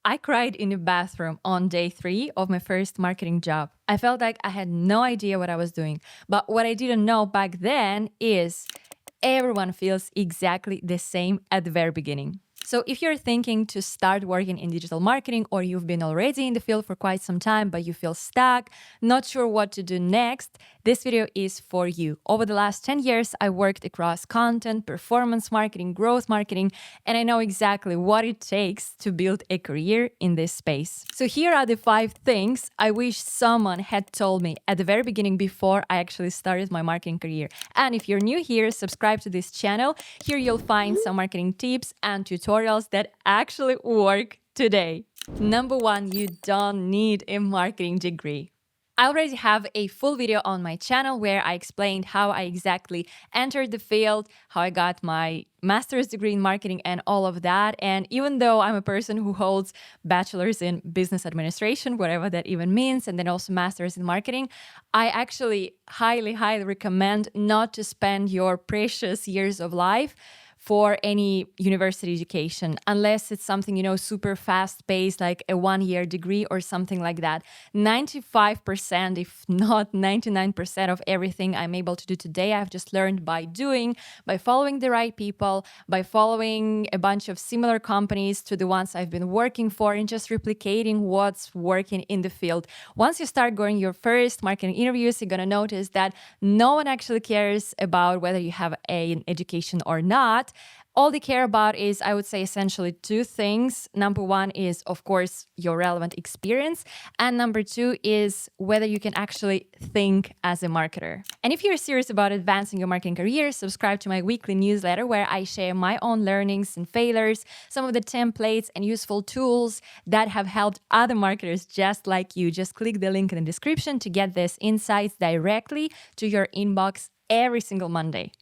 I cried in the bathroom on day 3 of my first marketing job. I felt like I had no idea what I was doing. But what I didn't know back then is everyone feels exactly the same at the very beginning. So if you're thinking to start working in digital marketing, or you've been already in the field for quite some time, but you feel stuck, not sure what to do next, this video is for you. Over the last 10 years, I worked across content, performance marketing, growth marketing, and I know exactly what it takes to build a career in this space. So here are the 5 things I wish someone had told me at the very beginning before I actually started my marketing career. And if you're new here, subscribe to this channel. Here you'll find some marketing tips and tutorials that actually work today. Number 1, you don't need a marketing degree. I already have a full video on my channel where I explained how I exactly entered the field, how I got my master's degree in marketing and all of that. And even though I'm a person who holds bachelor's in business administration, whatever that even means, and then also master's in marketing, I actually highly recommend not to spend your precious years of life for any university education, unless it's something, super fast paced, like a 1-year degree or something like that. 95%, if not 99% of everything I'm able to do today, I've just learned by doing, by following the right people, by following a bunch of similar companies to the ones I've been working for, and just replicating what's working in the field. Once you start going your first marketing interviews, you're going to notice that no one actually cares about whether you have an education or not. All they care about is, I would say, essentially 2 things. Number 1 is, of course, your relevant experience. And number 2 is whether you can actually think as a marketer. And if you're serious about advancing your marketing career, subscribe to my weekly newsletter where I share my own learnings and failures, some of the templates and useful tools that have helped other marketers just like you. Just click the link in the description to get these insights directly to your inbox every single Monday.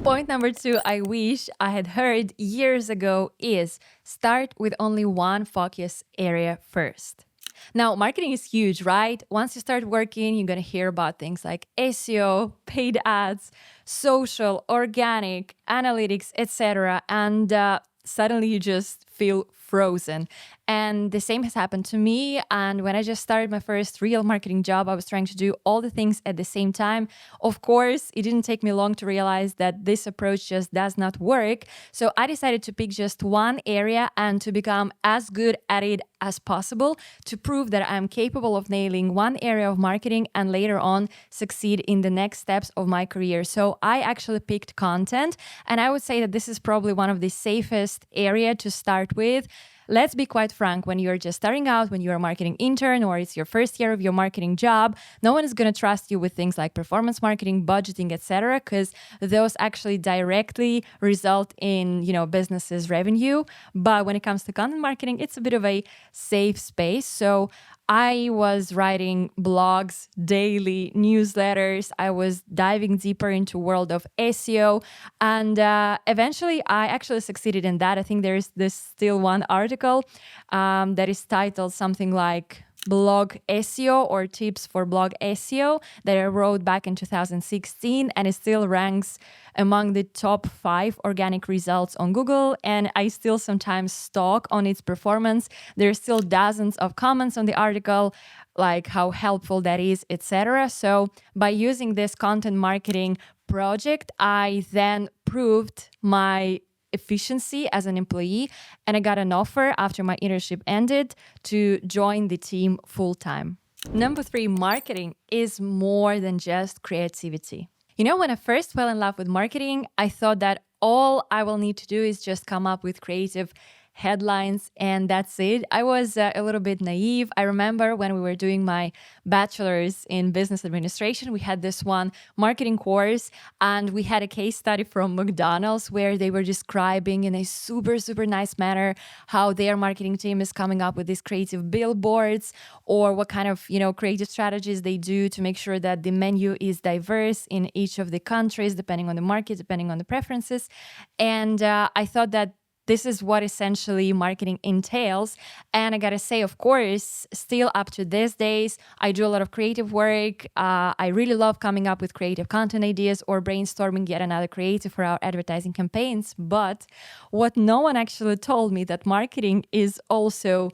Point number 2 I wish I had heard years ago is start with only one focus area first. Now, marketing is huge, right? Once you start working, you're going to hear about things like SEO, paid ads, social, organic, analytics, etc. And suddenly you just feel frozen. And the same has happened to me. And when I just started my first real marketing job, I was trying to do all the things at the same time. Of course, it didn't take me long to realize that this approach just does not work. So I decided to pick just one area and to become as good at it as possible to prove that I'm capable of nailing one area of marketing and later on succeed in the next steps of my career. So I actually picked content, and I would say that this is probably one of the safest area to start with. Let's be quite frank, when you're just starting out, when you're a marketing intern or it's your first year of your marketing job, no one is going to trust you with things like performance marketing, budgeting, etc., because those actually directly result in, businesses' revenue. But when it comes to content marketing, it's a bit of a safe space. So I was writing blogs, daily newsletters. I was diving deeper into world of SEO. And eventually, I actually succeeded in that. I think there's this still one article that is titled something like blog SEO or tips for blog SEO that I wrote back in 2016, and it still ranks among the top 5 organic results on Google. And I still sometimes stalk on its performance. There's still dozens of comments on the article, like how helpful that is, etc. So by using this content marketing project, I then proved my efficiency as an employee, and I got an offer after my internship ended to join the team full-time. Number 3, marketing is more than just creativity. When I first fell in love with marketing, I thought that all I will need to do is just come up with creative headlines and that's it. I was a little bit naive. I remember when we were doing my bachelor's in business administration, we had this one marketing course and we had a case study from McDonald's where they were describing in a super nice manner how their marketing team is coming up with these creative billboards or what kind of, creative strategies they do to make sure that the menu is diverse in each of the countries, depending on the market, depending on the preferences. And I thought that this is what essentially marketing entails. And I gotta say, of course, still up to these days, I do a lot of creative work. I really love coming up with creative content ideas or brainstorming yet another creative for our advertising campaigns. But what no one actually told me that marketing is also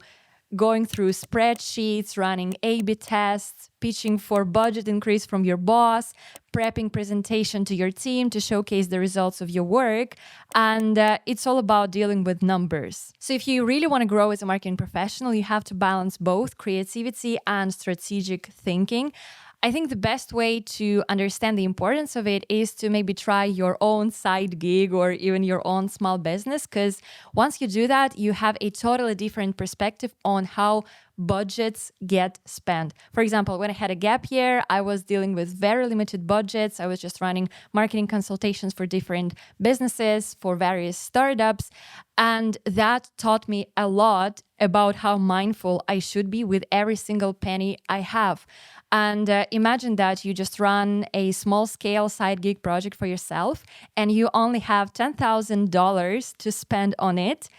going through spreadsheets, running A/B tests, pitching for budget increase from your boss, prepping presentation to your team to showcase the results of your work. And it's all about dealing with numbers. So if you really want to grow as a marketing professional, you have to balance both creativity and strategic thinking. I think the best way to understand the importance of it is to maybe try your own side gig or even your own small business, because once you do that, you have a totally different perspective on how budgets get spent. For example, when I had a gap year, I was dealing with very limited budgets. I was just running marketing consultations for different businesses, for various startups. And that taught me a lot about how mindful I should be with every single penny I have. And imagine that you just run a small scale side gig project for yourself and you only have $10,000 to spend on it.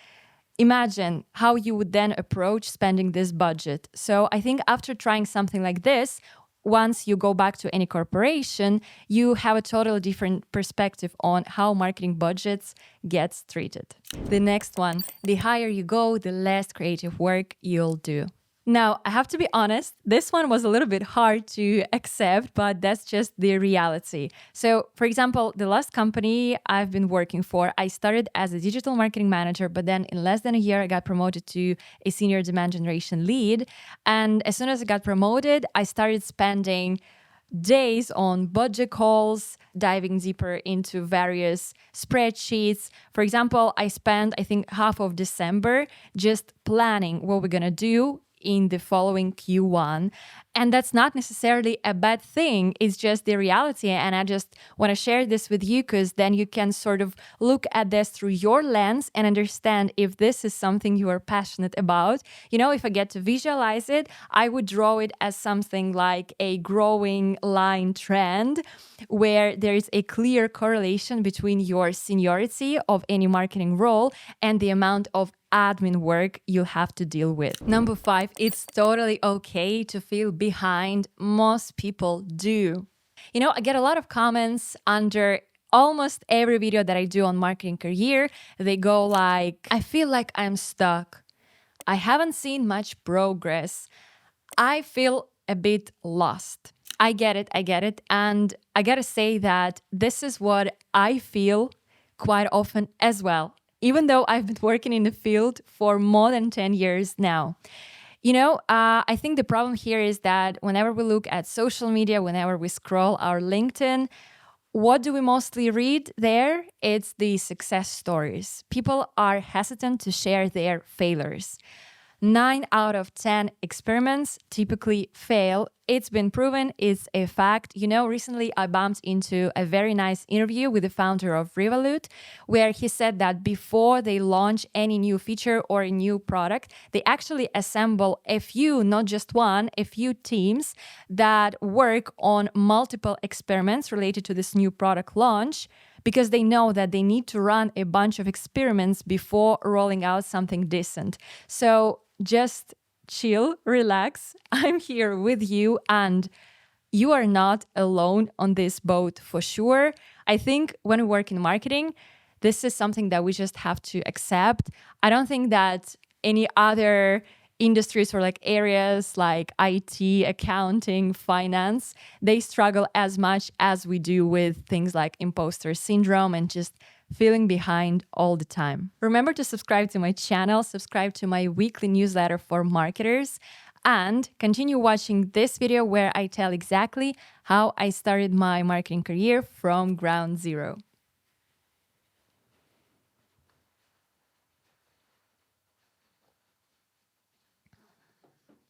Imagine how you would then approach spending this budget. So I think after trying something like this, once you go back to any corporation, you have a totally different perspective on how marketing budgets gets treated. The next one, the higher you go, the less creative work you'll do. Now, I have to be honest, this one was a little bit hard to accept, but that's just the reality. So, for example, the last company I've been working for, I started as a digital marketing manager, but then in less than a year, I got promoted to a senior demand generation lead. And as soon as I got promoted, I started spending days on budget calls, diving deeper into various spreadsheets. For example, I spent, I think, half of December just planning what we're going to do in the following Q1. And that's not necessarily a bad thing. It's just the reality. And I just want to share this with you because then you can sort of look at this through your lens and understand if this is something you are passionate about. You know, if I get to visualize it, I would draw it as something like a growing line trend where there is a clear correlation between your seniority of any marketing role and the amount of admin work you'll have to deal with. Number 5, it's totally okay to feel behind. Most people do. You know, I get a lot of comments under almost every video that I do on marketing career. They go like, I feel like I'm stuck. I haven't seen much progress. I feel a bit lost. I get it. And I gotta say that this is what I feel quite often as well, even though I've been working in the field for more than 10 years now. You know, I think the problem here is that whenever we look at social media, whenever we scroll our LinkedIn, what do we mostly read there? It's the success stories. People are hesitant to share their failures. 9 out of 10 experiments typically fail. It's been proven, it's a fact. You know, recently I bumped into a very nice interview with the founder of Revolut, where he said that before they launch any new feature or a new product, they actually assemble a few, not just one, a few teams that work on multiple experiments related to this new product launch, because they know that they need to run a bunch of experiments before rolling out something decent. So just chill, relax. I'm here with you, and you are not alone on this boat for sure. I think when we work in marketing, this is something that we just have to accept. I don't think that any other industries or like areas like IT, accounting, finance, they struggle as much as we do with things like imposter syndrome and just feeling behind all the time. Remember to subscribe to my channel, subscribe to my weekly newsletter for marketers, and continue watching this video where I tell exactly how I started my marketing career from ground zero.